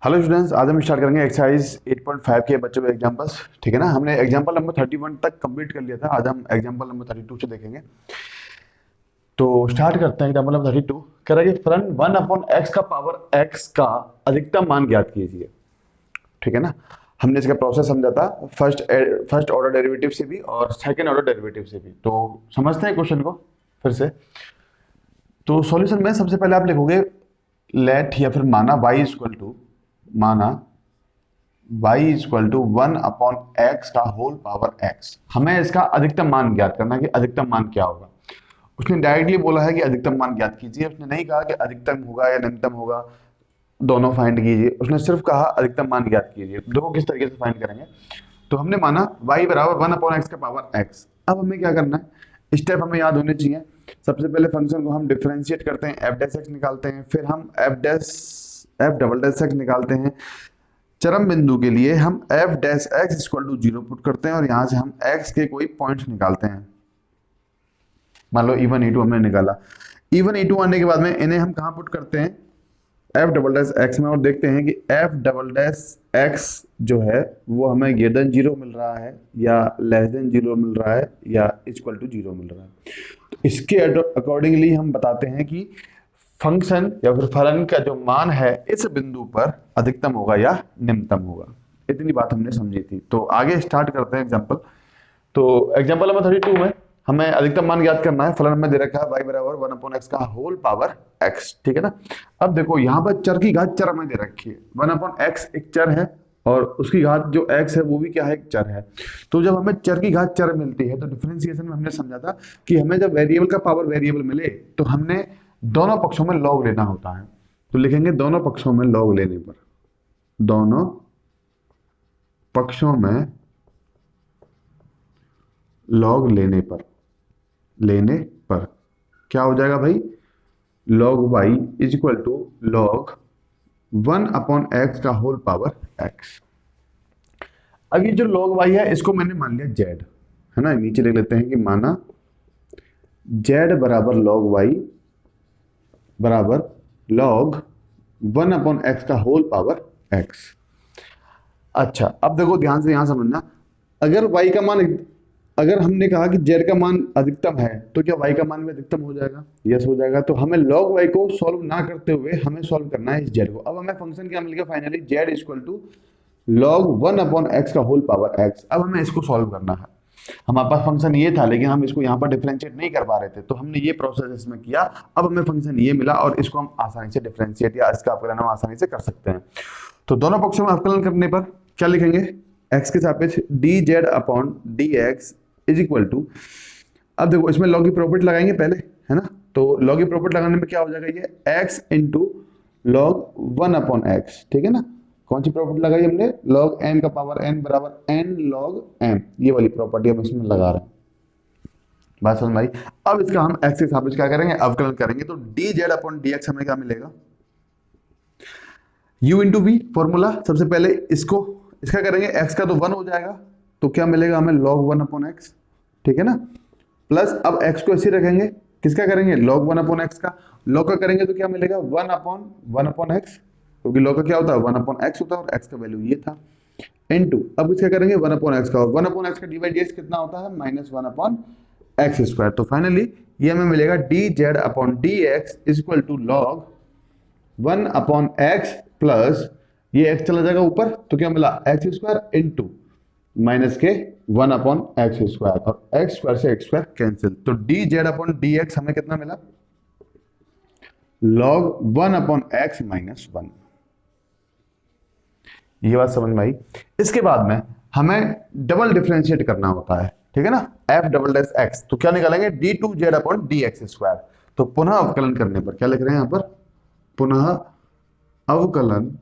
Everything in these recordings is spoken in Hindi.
हेलो स्टूडेंट्स, आज हम स्टार्ट करेंगे एक्सरसाइज 8.5 के बच्चों के एग्जांपल्स। ठीक है ना। हमने एग्जांपल नंबर 31 तक कंप्लीट कर लिया था। आज हम एग्जांपल नंबर 32 से देखेंगे। तो स्टार्ट करते हैं। एग्जांपल नंबर 32 कह रहा है कि फ्रंट 1/x का पावर x का अधिकतम मान ज्ञात कीजिए। ठीक है ना। हमने इसका प्रोसेस समझा था फर्स्ट ऑर्डर डेरिवेटिव से भी और सेकंड ऑर्डर डेरिवेटिव से भी। तो समझते हैं क्वेश्चन को फिर से। तो सॉल्यूशन में सबसे पहले आप लिखोगे लेट या फिर माना y इक्वल टू 1/x का होल पावर x। हमें इसका अधिकतम मान ज्ञात करना है कि अधिकतम मान क्या होगा। उसने डायरेक्टली बोला है कि अधिकतम मान ज्ञात कीजिए। उसने नहीं कहा कि अधिकतम होगा या न्यूनतम होगा, दोनों फाइंड कीजिए। उसने सिर्फ कहा अधिकतम मान ज्ञात कीजिए। देखो किस तरीके से फाइंड करेंगे। तो हमने माना y बराबर 1/x का पावर x। अब हमें क्या करना है, स्टेप हमें याद होने चाहिए। सबसे पहले फंक्शन को हम डिफरेंशिएट करते हैं, एफ डैश एक्स निकालते हैं, फिर हम एफ डबल डैश एक्स निकालते हैं। चरम बिंदु के लिए हम f dash x equal to 0 put करते हैं और यहां से हम एक्स के कोई पॉइंट्स निकालते हैं। मान लो E1 E2 हमने निकाला। E1 E2 आने के बाद में इन्हें हम कहां पुट करते हैं, एफ डबल डैश एक्स में, और देखते हैं कि एफ डबल डैश एक्स जो है वो हमें ग्रेटर देन 0 मिल रहा है या लेस देन 0 मिल रहा है या इक्वल टू 0 मिल रहा है। तो इसके अकॉर्डिंगली हम बताते हैं कि फंक्शन या फिर फलन का जो मान है इस बिंदु पर अधिकतम होगा या निम्नतम होगा। इतनी बात हमने समझी थी। तो आगे स्टार्ट करते हैं एग्जांपल। तो एग्जांपल नंबर 32 में हमें अधिकतम मान ज्ञात करना है। फलन हमें दे रखा है y बराबर 1/x का होल पावर x। ठीक है ना। अब देखो यहाँ पर चर की घात चर हमें दे रखी है। 1/x एक चर है और उसकी घात जो x है वो भी क्या है, एक चर है। तो जब हमें चर की घात चर मिलती है तो डिफरेंशिएशन में हमने समझा था कि हमें जब वेरिएबल का पावर वेरिएबल मिले तो हमने दोनों पक्षों में लॉग लेना होता है। तो लिखेंगे दोनों पक्षों में लॉग लेने पर, दोनों पक्षों में लॉग लेने पर क्या हो जाएगा भाई, log y is equal to log 1/x का होल पावर x। अब ये जो log y है इसको मैंने मान लिया z, है ना। नीचे लिख लेते हैं कि माना z बराबर log y बराबर log 1/x का होल पावर x। अच्छा, अब देखो ध्यान से यहां समझना। अगर y का मान, अगर हमने कहा कि z का मान अधिकतम है तो क्या y का मान भी अधिकतम हो जाएगा? यस हो जाएगा। तो हमें log y को सॉल्व ना करते हुए हमें सॉल्व करना है इस z को। अब हमें फंक्शन क्या मिल गया finally, z equal to log 1/x का होल पावर x। अब हमें इसको सॉल्व करना है। हमारे पास फंक्शन ये था लेकिन हम इसको यहाँ पर डिफरेंशिएट नहीं कर पा रहे थे, तो हमने ये प्रोसेस इसमें किया। अब हमें फंक्शन ये मिला और इसको हम आसानी से डिफरेंशिएट या इसका अपकलन हम आसानी से कर सकते हैं। तो दोनों पक्षों में अपकलन करने पर क्या लिखेंगे, x के सापेक्ष dz upon dx is equal to, अब देखो इसमें लॉग की प्रॉपर्टी लगाएंगे पहले, है ना। तो लॉग की प्रॉपर्टी लगाने में क्या हो जाएगा, ये x इंटू लॉग 1/x। ठीक है ना। कौन सी प्रॉपर्टी लगाई हमने, log m का पावर n बराबर n log m। ये वाली प्रॉपर्टी हम इसमें लगा रहे हैं। बात समझ में आई। अब इसका हम x के सापेक्ष क्या करेंगे, अवकलन करेंगे। तो dz अपॉन dx हमें क्या मिलेगा, u इंटू वी फॉर्मूला। सबसे पहले इसका करेंगे, x का तो 1 हो जाएगा तो क्या मिलेगा हमें log 1/x। ठीक है ना। प्लस अब x को ऐसे रखेंगे, किसका करेंगे, log 1/x का। log का करेंगे तो क्या मिलेगा 1/1/x, क्योंकि log का क्या होता है 1/x होता है और x का वैल्यू ये था। इनटू अब इसका करेंगे 1/x का, और 1/x का डिवाइड dx कितना होता है -1/x²। तो फाइनली ये हमें मिलेगा dz upon dx is equal to log 1/x plus ये x चला जाएगा ऊपर तो क्या मिला x² इंटू माइनस के 1/x², और x² से x² कैंसिल। तो dz अपॉन dx हमें कितना मिला, log 1/x - 1। ये बात समझ में आई। इसके बाद में हमें डबल डिफरेंशिएट करना होता है। ठीक है ना। f डबल डैश x, तो क्या निकालेंगे d2z अपॉन dx²। तो पुनः अवकलन करने पर क्या लिख रहे हैं यहां पर, पुनः अवकलन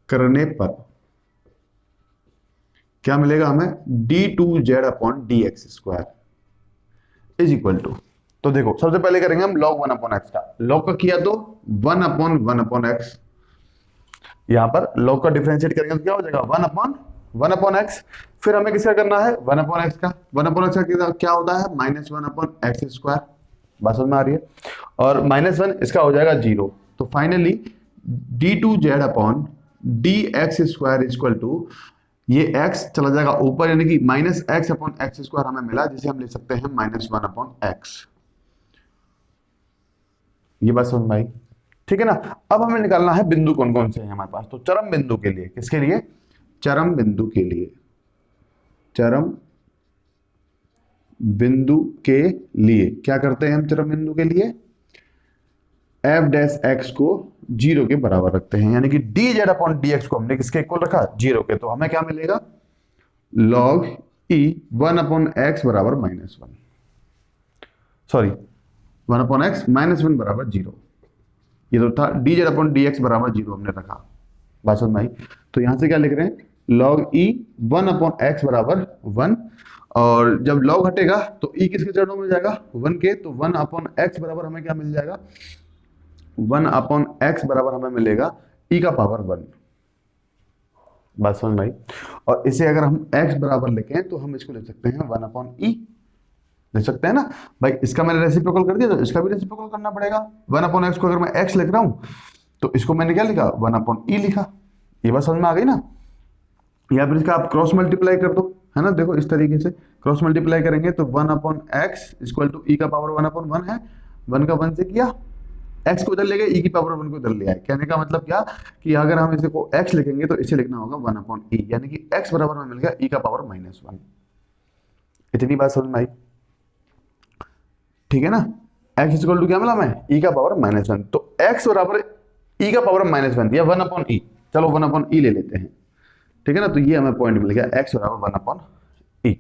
करने पर क्या मिलेगा हमें, d2z upon dx² is equal to, तो देखो सबसे पहले करेंगे हम log 1/x का। log का किया तो 1/1/x, यहां पर log का डिफरेंशिएट करेंगे तो क्या हो जाएगा 1/1/x। फिर हमें किसका करना है 1/x का। 1/x का क्या होता है -1/x²। बात समझ में आ रही है। और -1 इसका हो जाएगा 0। तो finally d two z upon d x square equal to, ये x चला जाएगा ऊपर, यानी कि minus x upon x square हमें मिला, जिसे हम लिख सकते हैं माइनस वन अपॉन एक्स। ये बात समझ में आई? ठीक है ना। अब हमें निकालना है बिंदु कौन कौन से हैं हमारे पास। तो चरम बिंदु के लिए, किसके लिए? चरम बिंदु के लिए, चरम बिंदु के लिए क्या करते हैं हम? चरम बिंदु के लिए एफ डैश एक्स को जीरो के बराबर रखते हैं, यानी कि D z upon d x को हमने किसके इक्वल रखा? जीरो के। तो हमें क्या मिलेगा? Log e one upon x बराबर minus one, sorry one upon x minus one बराबर जीरो। ये तो था d z upon d x बराबर जीरो हमने रखा। बात समझ में आई? तो यहां से क्या लिख रहे हैं? Log e one upon x बराबर वन, और जब लॉग हटेगा तो ई किसके चरणों में जाएगा? वन के। तो वन अपॉन एक्स बराबर हमें क्या मिल जाएगा? वन अपॉन एक्स बराबर हमें मिलेगा ई का पावर वन। बात समझ में आई? और इसे अगर हम x बराबर लिखें तो हम इसको लिख सकते हैं वन अपॉन ई, लिख सकते हैं ना भाई। इसका मैंने रेसिप्रोकल कर दिया तो इसका भी रेसिप्रोकल करना पड़ेगा। वन अपॉन एक्स को अगर मैं x लिख रहा हूं तो इसको मैंने क्या लिखा? वन अपॉन ई लिखा। ये बात समझ में आ गई ना? या फिर इसका आप क्रॉस मल्टीप्लाई कर दो, है ना। देखो इस तरीके से क्रॉस मल्टीप्लाई करेंगे तो one upon x equal to e का पावर वन अपॉन वन है। वन का वन से किया, x को उधर ले गए, e की पावर वन को उधर ले आए। कहने का मतलब क्या कि अगर हम इसे को x लिखेंगे तो इसे लिखना होगा वन अपॉन ई, यानी कि x बराबर हमें मिल गया e का पावर माइनस वन। इतनी बात समझ में आई? ठीक है ना। x इक्वल टू क्या मिला हमें? e का पावर माइनस वन। तो x बराबर e का पावर माइनस वन या वन अपॉन ई, चलो वन अपॉन ई ले लेते हैं। ठीक है ना। तो ये हमें पॉइंट मिल गया x बराबर वन अपॉन ई।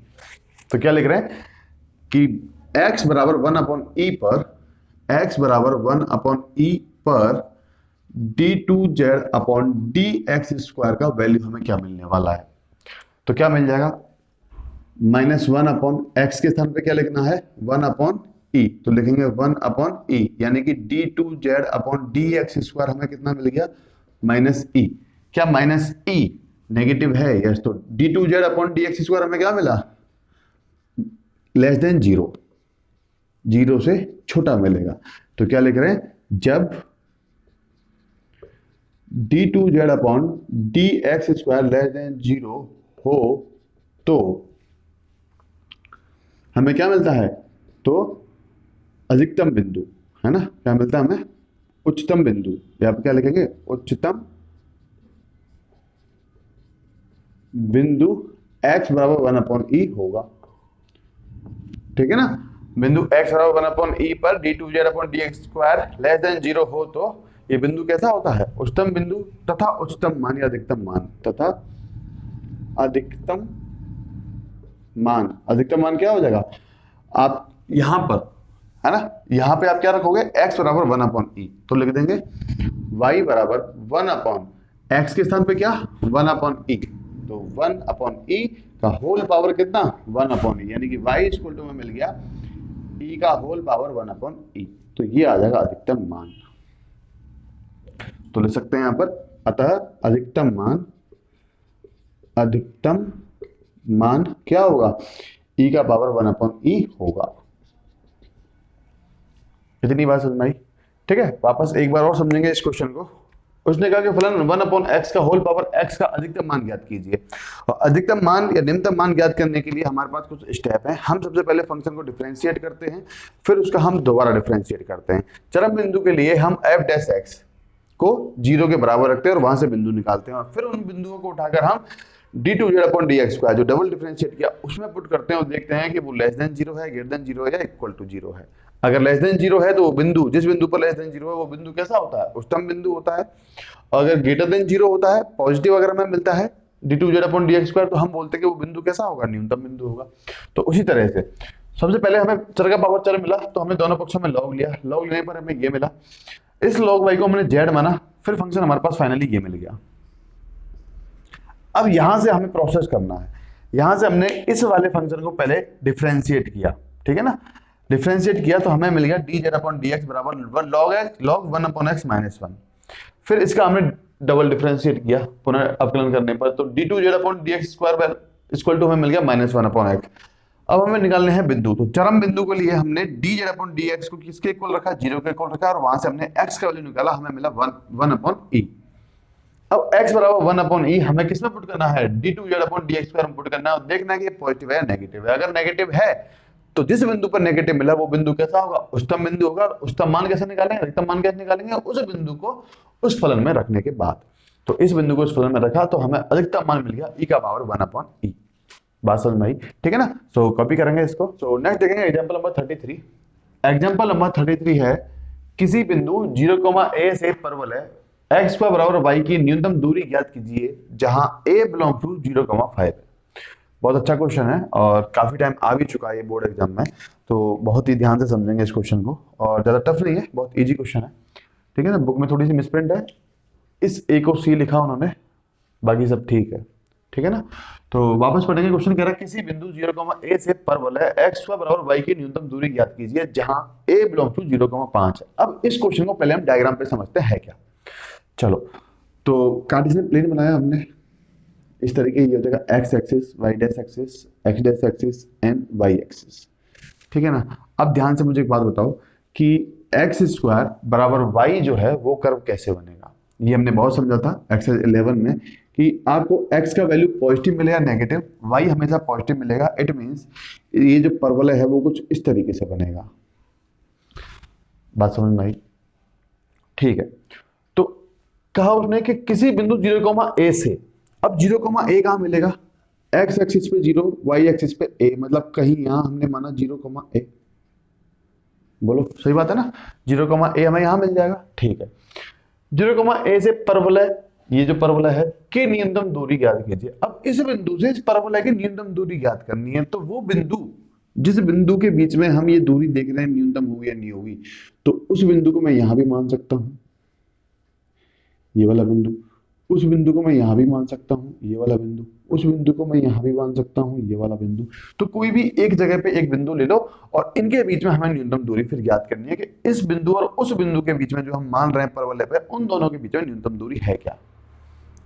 तो क्या लिख रहे हैं कि x बराबर वन अपॉन ई पर, x बराबर वन अपॉन ई पर d two z upon d x square का वैल्यू हमें क्या मिलने वाला है? तो क्या मिल जाएगा? माइनस वन अपॉन एक्स के स्थान पे क्या लिखना है? One upon e. तो लिखेंगे वन अपॉन ई, यानी कि d two z upon d x square हमें कितना मिल गया? Minus e. क्या माइनस ई नेगेटिव है? यस। तो d two z upon d x square हमें क्या मिला? लेस देन जीरो, जीरो से छोटा मिलेगा। तो क्या लिख रहे हैं? जब d two z upon d x square less than zero हो तो हमें क्या मिलता है? तो अधिकतम बिंदु, है ना। क्या मिलता है हमें? उच्चतम बिंदु, या आप क्या लिखेंगे? उच्चतम बिंदु x बराबर वन अपॉन ई होगा। ठीक है ना। बिंदु x बराबर वन अपॉन ई पर d two z upon d x square less than zero हो तो ये बिंदु कैसा होता है? उच्चतम बिंदु तथा उच्चतम मान या अधिकतम मान तथा अधिकतम मान। अधिकतम मान क्या हो जाएगा? आप यहां पर, है ना, यहां पे आप क्या रखोगे? x बराबर वन अपॉन ई। तो लिख देंगे y बराबर वन अपॉन एक्स के स्थान पे क्या? One upon e. तो वन अपॉन ई का होल पावर कितना? वन अपॉन ई, यानी कि y इक्वल टू में मिल गया e का whole power one upon e. तो ये आ जाएगा अधिकतम मान। तो लिख सकते हैं यहां पर, अतः अधिकतम मान क्या होगा? e का पावर वन अपॉन ई होगा। इतनी बात समझ में आई? ठीक है। वापस एक बार और समझेंगे इस क्वेश्चन को। उसने कहा कि फलन वन अपॉन एक्स का होल पावर एक्स का अधिकतम मान ज्ञात कीजिए। और अधिकतम मान या निम्नतम मान ज्ञात करने के लिए हमारे पास कुछ स्टेप हैं। हम सबसे पहले फंक्शन को डिफरेंशिएट करते हैं, फिर उसका हम दोबारा डिफरेंशिएट करते हैं। चरम बिंदु के लिए हम एफ डैश एक्स को जीरो के बराबर रखते हैं और वहां से बिंदु निकालते हैं, और फिर उन बिंदुओं को उठाकर हम d two z upon d x square जो डबल डिफरेंशिएट किया उसमें पुट करते हैं और देखते हैं कि वो लेस देन जीरो है, ग्रेटर देन जीरो है या इक्वल टू जीरो है। अगर लेस देन जीरो है तो वो बिंदु, जिस बिंदु पर लेस देन जीरो है वो बिंदु कैसा होता है? उच्चतम बिंदु होता है। अगर ग्रेटर देन जीरो होता है, पॉजिटिव अगर हमें मिलता है d two z upon d x square, तो हम बोलते हैं कि वो बिंदु कैसा होगा? न्यूनतम बिंदु होगा। तो उसी तरह से सबसे पहले हमें चर का पावर चर मिला तो हमने दोनों पक्षों में लॉग लिया। लॉग लेने पर हमें ये मिला, इस लॉग वाई को हमने जेड माना, फिर फंक्शन हमारे पास फाइनली ये मिल गया। अब यहां से हमें प्रोसेस करना है। यहां से हमने इस वाले फंक्शन को पहले डिफरेंशिएट किया, ठीक है ना। डिफरेंशिएट किया तो हमें मिल गया d z upon d x बराबर one log one upon x minus one. फिर इसका हमने डबल डिफरेंशिएट किया पुनः अवकलन करने पर, तो d two z upon d x square equal to हमें मिल गया माइनस वन अपॉन एक्स। अब हमें निकालने हैं बिंदु। तो चरम बिंदु के लिए हमने dz अपॉन dx को किसके इक्वल रखा, 0 के इक्वल रखा, और वहां से हमने x का वैल्यू निकाला, हमें मिला 1 अपॉन e। अब x बराबर 1 अपॉन e हमें किसमें पुट करना है, d2z अपॉन dx पर हम पुट करना है और देखना है कि पॉजिटिव है या नेगेटिव है। अगर नेगेटिव है तो जिस बिंदु पर नेगेटिव मिला वो बिंदु कैसा होगा, उच्चतम बिंदु होगा। उच्चतम मान कैसे निकालेंगे, अधिकतम मान कैसे निकालेंगे, उस बिंदु को उस फलन में रखने के बाद। तो इस बिंदु को उस फलन में रखा तो हमें अधिकतम मान मिल गया e का पावर 1 अपॉन e। बात समझ में आई, ठीक है ना। सो कॉपी करेंगे इसको। सो नेक्स्ट देखेंगे एग्जांपल नंबर 33। एग्जांपल नंबर 33 है, किसी बिंदु 0, a से परवलय x बराबर y की न्यूनतम दूरी ज्ञात कीजिए जहां a बिलोंग टू 0,5 है। बहुत अच्छा क्वेश्चन है और काफी टाइम आ भी चुका है ये बोर्ड एग्जाम में, तो बहुत ही ध्यान से समझेंगे इस क्वेश्चन को। और ज्यादा टफ नहीं है, बहुत इजी क्वेश्चन है, ठीक है ना। बुक में थोड़ी सी मिसप्रिंट है, इस ए को सी लिखा उन्होंने, बाकी सब ठीक है, ठीक है ना। तो वापस पढ़ेंगे। क्वेश्चन कह रहा है किसी बिंदु 0, a से परवलय x बराबर y की न्यूनतम दूरी ज्ञात कीजिए जहां a बिलोंग टू 0,5 है। अब इस क्वेश्चन को पहले हम डायग्राम पे समझते हैं क्या। चलो, तो कार्टेशियन प्लेन बनाया हमने इस तरीके, ये हो जाएगा x axis, y dash axis, x dash axis and y axis, ठीक है ना। अब ध्यान से मुझे एक बात बताओ कि एक्स स्क्वायर बराबर y जो है वो कर्व कैसे बनेगा। ये हमने बहुत समझा था एक्सरसाइज 11 में कि आपको x का वैल्यू पॉजिटिव मिलेगा नेगेटिव, y हमेशा पॉजिटिव मिलेगा। इट मींस ये जो परवलय है वो कुछ इस तरीके से बनेगा। बात समझ में आई, ठीक है। तो कहा उसने कि किसी बिंदु 0, a से, अब 0, a कहां मिलेगा, x एक्सिस पे 0, y एक्सिस पे a, मतलब कहीं यहां हमने माना 0, a। बोलो सही बात है ना, 0, a हमें यहां मिल जाएगा, ठीक है। 0, a से परवलय, ये जो परवलय है के न्यूनतम दूरी ज्ञात कीजिए। अब इस बिंदु से इस परवलय की न्यूनतम दूरी ज्ञात करनी है, तो वो बिंदु जिस बिंदु के बीच में हम ये दूरी देख रहे हैं न्यूनतम होगी या नहीं होगी, तो उस बिंदु को मैं यहां भी मान सकता हूं, ये वाला बिंदु। उस बिंदु को मैं यहां भी मान सकता हूं, ये वाला बिंदु। उस बिंदु को मैं यहां भी मान सकता हूं, ये वाला बिंदु। तो कोई भी एक जगह पे एक बिंदु ले लो और इनके बीच में हमें न्यूनतम दूरी फिर ज्ञात करनी है कि इस बिंदु और उस बिंदु के बीच में जो हम मान रहे हैं परवलय पे, उन दोनों के बीच में न्यूनतम दूरी है क्या।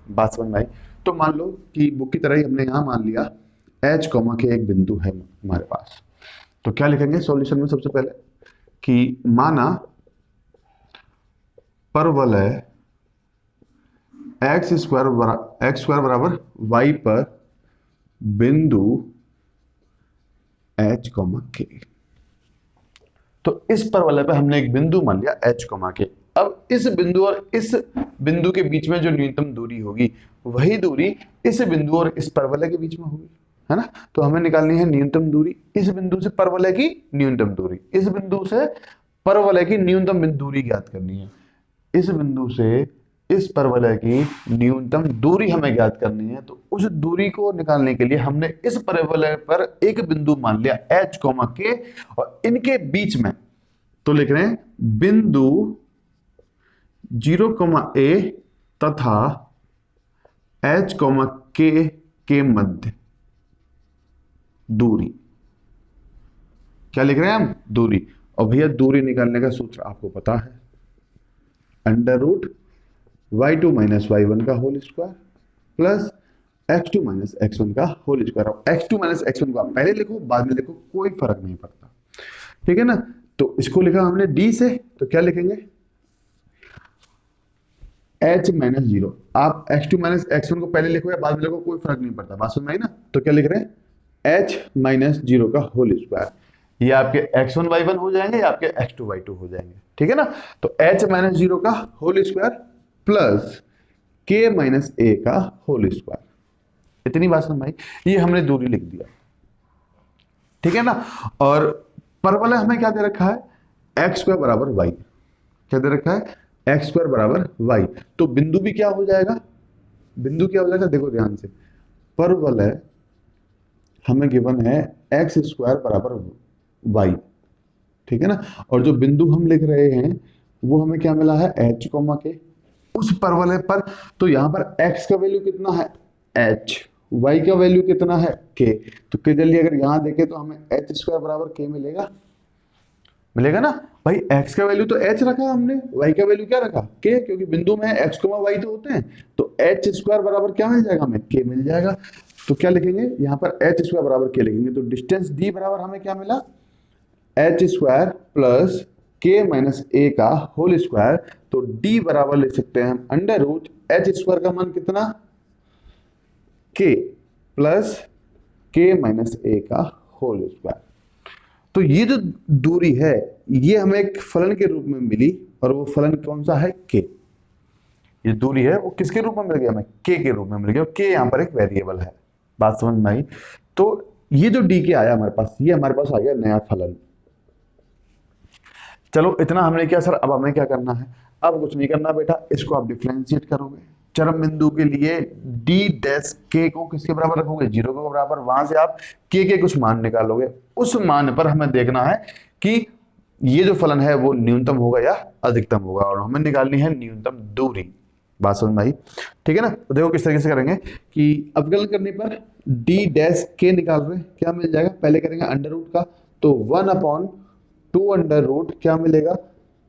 बात समझ में आई। तो मान लो कि बुक की तरह ही हमने यहां मान लिया h कॉमा के एक बिंदु है हमारे पास। तो क्या लिखेंगे सॉल्यूशन में, सबसे पहले कि माना परवलय एक्स स्क्वायर बराबर y पर बिंदु h कॉमा के। तो इस परवलय पे हमने एक बिंदु मान लिया h कॉमा के। अब इस बिंदु और इस बिंदु के बीच में जो न्यूनतम दूरी होगी वही दूरी इस बिंदु और इस परवलय के बीच में होगी, है ना। तो हमें निकालनी है न्यूनतम दूरी, इस बिंदु से परवलय की न्यूनतम दूरी, इस बिंदु से परवलय की न्यूनतम दूरी ज्ञात करनी है। इस बिंदु से इस परवलय की न्यूनतम दूरी हमें ज्ञात करनी है। तो उस दूरी को निकालने के लिए हमने इस परवलय पर एक बिंदु मान लिया h कॉमा के, और इनके बीच में तो लिख रहे हैं बिंदु 0, a तथा h कॉमा के मध्य दूरी। क्या लिख रहे हैं हम, दूरी। और भैया दूरी निकालने का सूत्र आपको पता है, √y2 माइनस y1 का whole square plus x2 minus x1 का whole square. x2 minus x1 को आप पहले लिखो बाद में लिखो कोई फर्क नहीं पड़ता, ठीक है ना। तो इसको लिखा हमने d से, तो क्या लिखेंगे h माइनस 0। आप x2 माइनस x1 को पहले लिखो या बाद में लिखो कोई फर्क नहीं पड़ता, बात समझ में आई ना। तो क्या लिख रहे हैं h माइनस 0 का होल स्क्वायर, ये आपके x1 y1 हो जाएंगे या आपके x2 y2 हो जाएंगे, ठीक है ना। तो h माइनस 0 का whole square plus k minus a का होल स्क्वायर, इतनी बात समझ में आई। ये हमने दूरी लिख दिया, ठीक है ना। और परवलय हमें क्या दे रखा है, x स्क्वायर बराबर y। क्या दे रखा है, x स्क्वायर बराबर y। तो बिंदु भी क्या हो जाएगा, बिंदु क्या हो जाएगा, देखो ध्यान से, परवलय हमें गिवन है एक्स स्क्वायर बराबर y, ठीक है ना। और जो बिंदु हम लिख रहे हैं वो हमें क्या मिला है, h कॉमा के उस परवलय पर। तो यहां पर x का वैल्यू कितना है h, y का वैल्यू कितना है k। तो के जल्दी अगर यहां देखें तो हमें h स्क्वायर बराबर k मिलेगा, मिलेगा ना भाई। x का वैल्यू तो h रखा हमने, y का वैल्यू क्या रखा k, क्योंकि बिंदु में x, y तो होते हैं। तो h स्क्वायर बराबर क्या मिल जाएगा हमें, k मिल जाएगा। तो क्या लिखेंगे यहाँ पर एच स्क्वायर बराबर के लिखेंगे, तो डिस्टेंस डी बराबर हमें क्या मिला, एच स्क्वायर प्लस के माइनस ए का होल स्क्वायर। तो डी बराबर लिख सकते हैं हम अंडर रूट एच स्क्वायर का मान कितना, के प्लस के माइनस ए का होल स्क्वायर। तो ये जो दूरी है ये हमें एक फलन के रूप में मिली, और वो फलन कौन सा है, के। ये दूरी है वो किसके रूप में मिल गया, हमें के रूप में मिल गया। के यहाँ पर एक वेरिएबल है, बात समझ में आई। तो ये जो डी के आया हमारे पास, ये हमारे पास आ गया नया फलन। चलो इतना हमने किया सर, अब हमें क्या करना है, अब कुछ नहीं करना बेटा, इसको आप डिफरेंशिएट करोगे। चरम बिंदु के लिए डी डैश के को किसके बराबर रखोगे, 0 के बराबर। वहां से आप के कुछ मान निकालोगे, उस मान पर हमें देखना है कि ये जो फलन है वो न्यूनतम होगा या अधिकतम होगा, और हमें निकालनी है न्यूनतम दूरी। बात समझ में आई, ठीक है ना। तो देखो किस तरीके से करेंगे कि अवकलन करने पर डी डैश के निकाल रहे हैं, क्या मिल जाएगा, पहले करेंगे अंडर रूट का, तो 1/2 अंडर रूट क्या मिलेगा,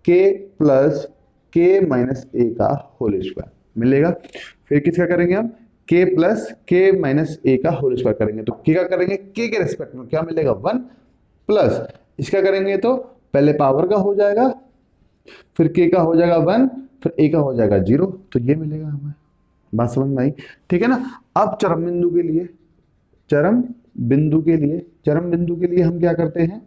के प्लस के माइनस ए का होल स्क्वायर मिलेगा। फिर किसका करेंगे हम, के प्लस के माइनस ए का होल स्क्वायर करेंगे, तो के का करेंगे के रेस्पेक्ट में क्या मिलेगा, 1 प्लस इसका करेंगे तो पहले पावर का हो जाएगा, फिर के का हो जाएगा 1, फिर ए का हो जाएगा 0, तो ये मिलेगा हमें। बात समझ में आई, ठीक है ना। अब चरम बिंदु के लिए, चरम बिंदु के लिए हम क्या करते हैं,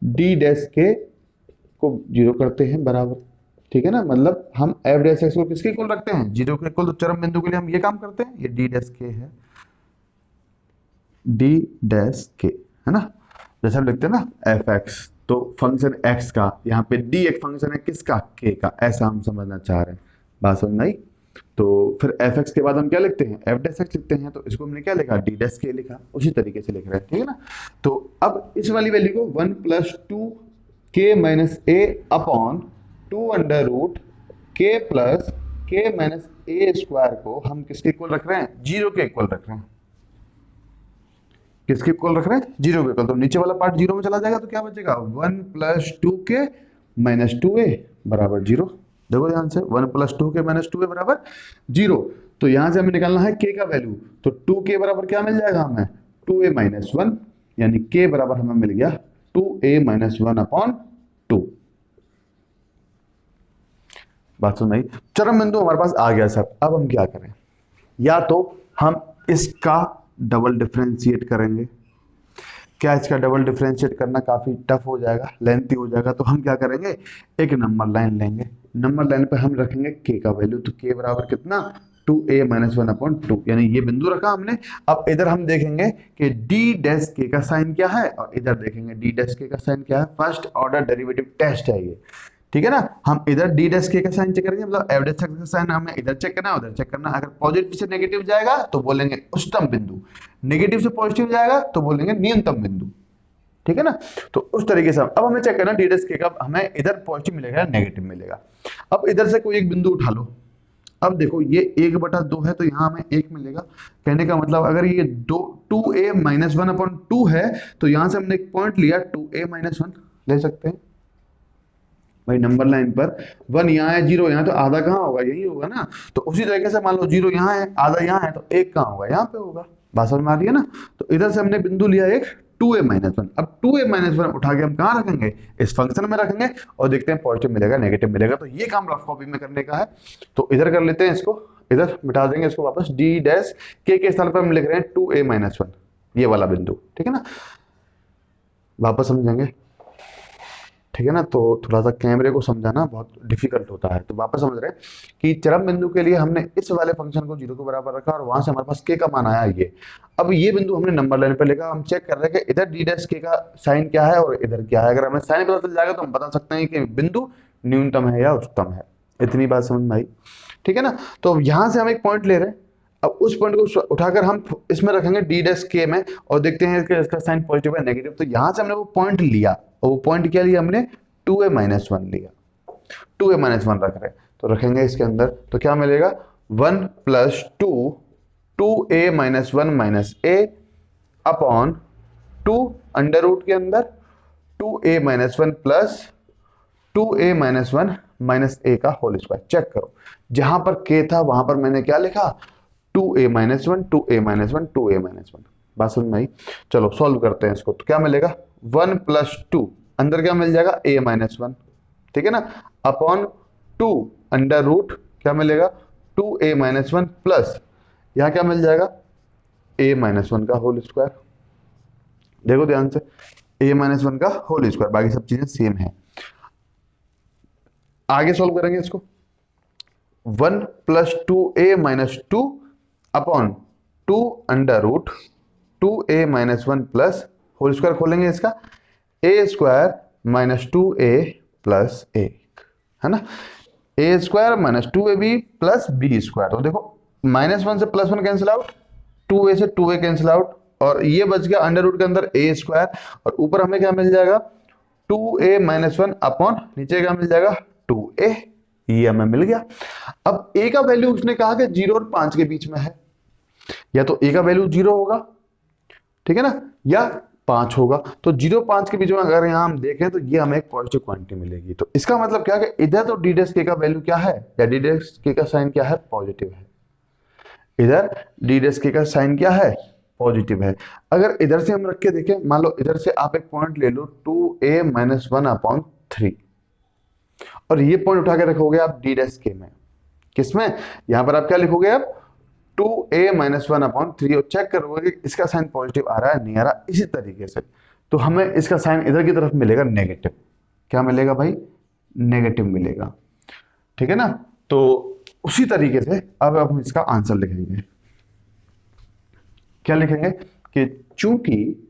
डी डैश के को 0 करते हैं बराबर, ठीक है ना। मतलब हम एफ डैश एक्स को किसके इक्वल रखते हैं, 0 के इक्वल। तो चरम बिंदु के लिए हम ये काम करते हैं, ये डी डैश के है, डी डैश के, है ना। जैसे हम लिखते हैं ना एफ एक्स, तो फंक्शन एक्स का, यहाँ पे डी एक फंक्शन है किसका, के का, ऐसा हम समझना चाह रहे हैं। बात समझ में आई। तो फिर एफ एक्स के बाद हम क्या लिखते हैं, एफ डैश एक्स लिखते हैं, तो इसको हमने क्या लिखा, डी डैश के लिखा, उसी तरीके से लिख रहे हैं, ठीक है ना। तो अब इस वाली वैल्यू को 1 + 2 के माइनस ए अपॉन 2 अंडर रूट के प्लस के माइनस ए स्क्वायर को हम किसके इक्वल रख रहे हैं, 0 के इक्वल रख रहे हैं। किसके इक्वल रख रहे हैं, 0 के इक्वल। तो नीचे वाला पार्ट 0 में चला जाएगा, तो क्या बचेगा, 1 + 2 के माइनस 2a बराबर 0। देखो ध्यान से, 1 + 2 के माइनस 2a बराबर 0। तो यहां से हमें निकालना है k का वैल्यू, तो 2k बराबर क्या मिल जाएगा हमें, 2a - 1, यानी k बराबर हमें मिल गया 2a - 1/2। बात सुन भाई, चरम बिंदु हमारे पास आ गया सर। अब हम क्या करें, या तो हम इसका डबल डिफरेंशिएट करेंगे। क्या इसका डबल डिफरेंशिएट करना काफी टफ हो जाएगा, लेंथी हो जाएगा, तो हम क्या करेंगे, एक नंबर लाइन लेंगे, नंबर लाइन पे हम रखेंगे k का वैल्यू, तो k बराबर कितना, 2a - 1/2, यानी ये बिंदु रखा हमने। अब इधर हम देखेंगे कि d डैश k का साइन क्या है, और इधर देखेंगे d डैश k का साइन क्या है। फर्स्ट ऑर्डर डेरिवेटिव टेस्ट है ये, ठीक है ना। हम इधर डी डैश के का साइन चेक करेंगे, मतलब एफ डैश का साइन हमें इधर चेक करना है, उधर चेक करना है। अगर पॉजिटिव से नेगेटिव जाएगा तो बोलेंगे उच्चतम बिंदु, नेगेटिव से पॉजिटिव जाएगा तो बोलेंगे न्यूनतम बिंदु, ठीक है ना। तो उस तरीके से अब हमें चेक करना डी डैश के का, हमें इधर पॉजिटिव मिलेगा नेगेटिव मिलेगा। अब इधर से कोई एक बिंदु उठा लो। अब देखो ये 1/2 है, तो यहाँ हमें 1 मिलेगा। कहने का मतलब अगर ये 2a - 1/2 है, तो यहाँ से हमने एक पॉइंट लिया 2a - 1 ले सकते हैं भाई। नंबर लाइन पर 1 यहाँ है, 0 यहाँ, तो आधा कहाँ होगा, यही होगा ना। तो उसी तरीके से मान लो 0 यहाँ है, आधा यहाँ है, तो 1 कहाँ होगा, यहाँ पे होगा। बात समझ में आ रही है ना। तो इधर से हमने बिंदु लिया एक 2a - 1। अब 2a - 1 उठा के हम कहाँ रखेंगे, इस फंक्शन में रखेंगे, और देखते हैं पॉजिटिव मिलेगा नेगेटिव मिलेगा। तो ये काम रफ कॉपी में करने का है। तो इधर कर लेते हैं, इसको इधर मिटा देंगे, इसको वापस डी डैश के स्थान पर हम लिख रहे हैं 2a - 1, ये वाला बिंदु, ठीक है ना। वापस समझेंगे, ठीक है ना। तो थोड़ा सा कैमरे को समझाना बहुत डिफिकल्ट होता है। तो वापस समझ रहे हैं कि चरम बिंदु के लिए हमने इस वाले फंक्शन को 0 के बराबर रखा, और वहां से हमारे पास k का मान आया ये। अब ये बिंदु हमने नंबर लाइन पे लेकर हम चेक कर रहे हैं कि इधर d डैश k का साइन क्या है और इधर क्या है। अगर हमें साइन पता चल जाएगा तो हम बता सकते हैं कि बिंदु न्यूनतम है या उच्चतम है। इतनी बात समझ में आई, ठीक है ना। तो यहाँ से हम एक पॉइंट ले रहे हैं, अब उस पॉइंट को उठाकर हम इसमें रखेंगे डी डैश के में, और देखते हैं कि इसका साइन पॉजिटिव है नेगेटिव। तो यहाँ से हमने वो पॉइंट लिया, और वो पॉइंट क्या लिया हमने, 2a - 1 लिया, 2a - 1 रख रहे हैं। तो रखेंगे इसके अंदर, तो क्या मिलेगा, 1 + 2 2a - 1 - a upon 2 under root के अंदर 2a - 1 प्लस 2a - 1 - a का होल स्क्वायर। चेक करो, जहां पर k था वहां पर मैंने क्या लिखा, 2a-1 2a-1 2a-1। बात समझ में आई? चलो सॉल्व करते हैं इसको। तो क्या मिलेगा, 1 + 2, अंदर क्या मिल जाएगा a-1, ठीक है ना, अपॉन 2 अंडर रूट क्या मिलेगा 2a-1 प्लस यहाँ क्या मिल जाएगा a-1 का होल स्क्वायर। देखो ध्यान से, a-1 का होल स्क्वायर, बाकी सब चीजें सेम है। आगे सॉल्व करेंगे इसको, 1 + 2a-2 upon 2 under root 2a-1 plus whole square खोलेंगे इसका a² - 2a + a, है ना, a² - 2ab + b²। तो देखो -1 से +1 कैंसिल आउट, 2a से 2a कैंसिल आउट, और ये बच गया अंडर रूट के अंदर a², और ऊपर हमें क्या मिल जाएगा 2a-1 अपॉन नीचे क्या मिल जाएगा 2a, ये हमें मिल गया। अब a का वैल्यू उसने कहा कि 0 और 5 के बीच में है, या तो a का वैल्यू 0 होगा, ठीक है ना, या 5 होगा। तो 0 5 के बीच में अगर यहाँ हम देखें तो ये हमें एक पॉजिटिव क्वांटिटी मिलेगी। तो इसका मतलब क्या है कि इधर तो d' का वैल्यू क्या है, या d' का साइन क्या है, पॉजिटिव है। इधर d' का साइन क्या है, पॉजिटिव है। अगर इधर से हम रख के देखें, मान लो इधर से आप एक पॉइंट ले लो 2a-1/3, और ये पॉइंट उठा के रखोगे आप d' में, किसमें, यहां पर आप क्या लिखोगे आप 2a-1/3, और चेक करोगे कि इसका साइन पॉजिटिव आ रहा है नहीं आ रहा। इसी तरीके से तो हमें इसका साइन इधर की तरफ मिलेगा नेगेटिव। क्या मिलेगा भाई, नेगेटिव मिलेगा, ठीक है ना। तो उसी तरीके से अब हम इसका आंसर लिखेंगे। क्या लिखेंगे कि चूंकि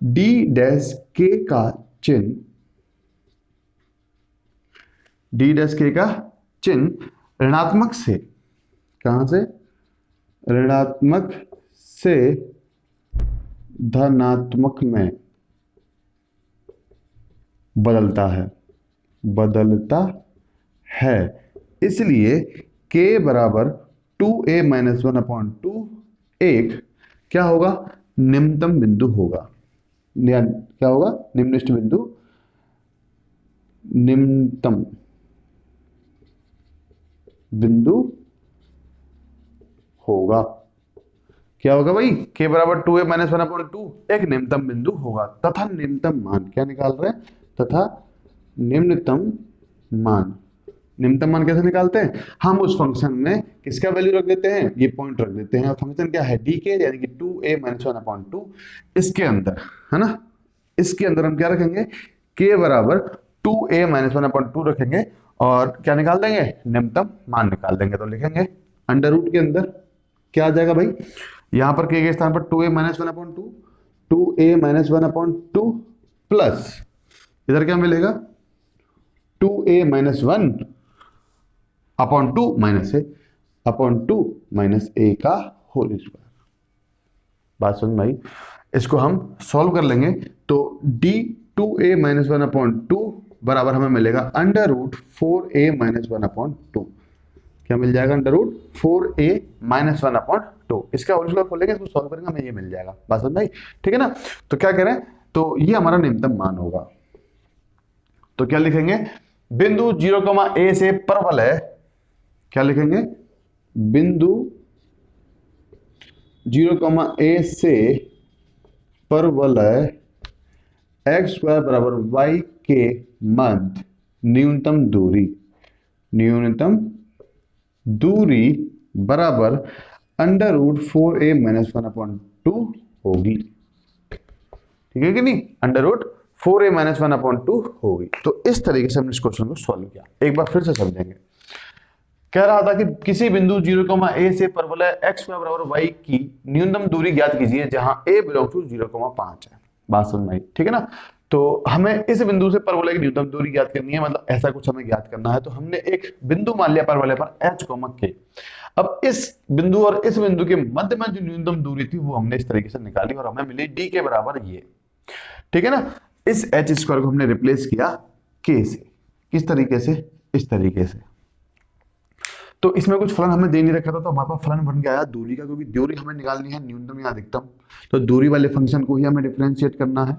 d' का चिन्ह d' का चिन्ह ऋणात्मक से, कहां से, ऋणात्मक से धनात्मक में बदलता है, इसलिए k बराबर 2a-1/2 एक क्या होगा, निम्नतम बिंदु होगा, या क्या होगा, निम्नलिखित बिंदु, निम्नतम बिंदु होगा। क्या होगा भाई, k बराबर 2a-1/2 एक निम्नतम बिंदु होगा, तथा निम्नतम मान क्या निकाल रहे हैं, तथा निम्नतम मान। निम्नतम मान कैसे निकालते हैं, हम उस फंक्शन में किसका वैल्यू रख देते हैं, ये पॉइंट रख देते हैं, और फंक्शन क्या है dk, यानी कि 2a-1/2, इसके अंदर, है ना, इसके अंदर हम क्या रखेंगे, k बराबर 2a-1/2 रखेंगे, और क्या निकाल देंगे, निम्नतम मान निकाल देंगे। तो लिखेंगे अंडर रूट के अंदर क्या आ जाएगा भाई, यहां पर k के स्थान पर 2a-1/2 2a-1/2 प्लस इधर क्या मिलेगा 2a-1/2 माइनस a का होल स्क्वायर। बात समझ में आई? इसको हम सॉल्व कर लेंगे तो d 2a-1/2 बराबर हमें मिलेगा अंडर रूट 4a-1/2। क्या मिल जाएगा, अंडर रूट 4a-1/2। इसका होल स्क्वायर खोलेंगे, इसको सॉल्व करेंगे, हमें ये मिल जाएगा। बात समझ में आई? ठीक है ना। तो क्या करें, तो ये हमारा न्यूनतम मान होगा। तो क्या लिखेंगे, बिंदु 0, a से परवलय है, क्या लिखेंगे, बिंदु 0, a से परवलय x² बराबर y के मध्य न्यूनतम दूरी बराबर अंडर रूट 4a-1/2 होगी। ठीक है कि नहीं, अंडर रूट 4a-1/2 होगी। तो इस तरीके से हमने इस क्वेश्चन को सॉल्व किया। एक बार फिर से समझेंगे। कह रहा था कि किसी बिंदु 0, a से परवलय x² बराबर y की न्यूनतम दूरी ज्ञात कीजिए जहां a बिलोंग टू 0,5 है। बात समझ में आई? ठीक है ना। तो हमें इस बिंदु से परवलय की न्यूनतम दूरी ज्ञात करनी है, मतलब ऐसा कुछ हमें ज्ञात करना है। तो हमने एक बिंदु मान लिया परवलय पर h, k। अब इस बिंदु और इस बिंदु के मध्य में जो न्यूनतम दूरी थी वो हमने इस तरीके से निकाली और हमें मिली d के बराबर ये। ठीक है ना। इस h² को हमने रिप्लेस किया k से। किस तरीके से, इस तरीके से। तो इसमें कुछ फलन हमें दे नहीं रखा था, तो हमारे पास फलन बन गया दूरी का, क्योंकि दूरी हमें निकालनी है न्यूनतम या अधिकतम। तो दूरी वाले फंक्शन को ही हमें डिफरेंशिएट करना है।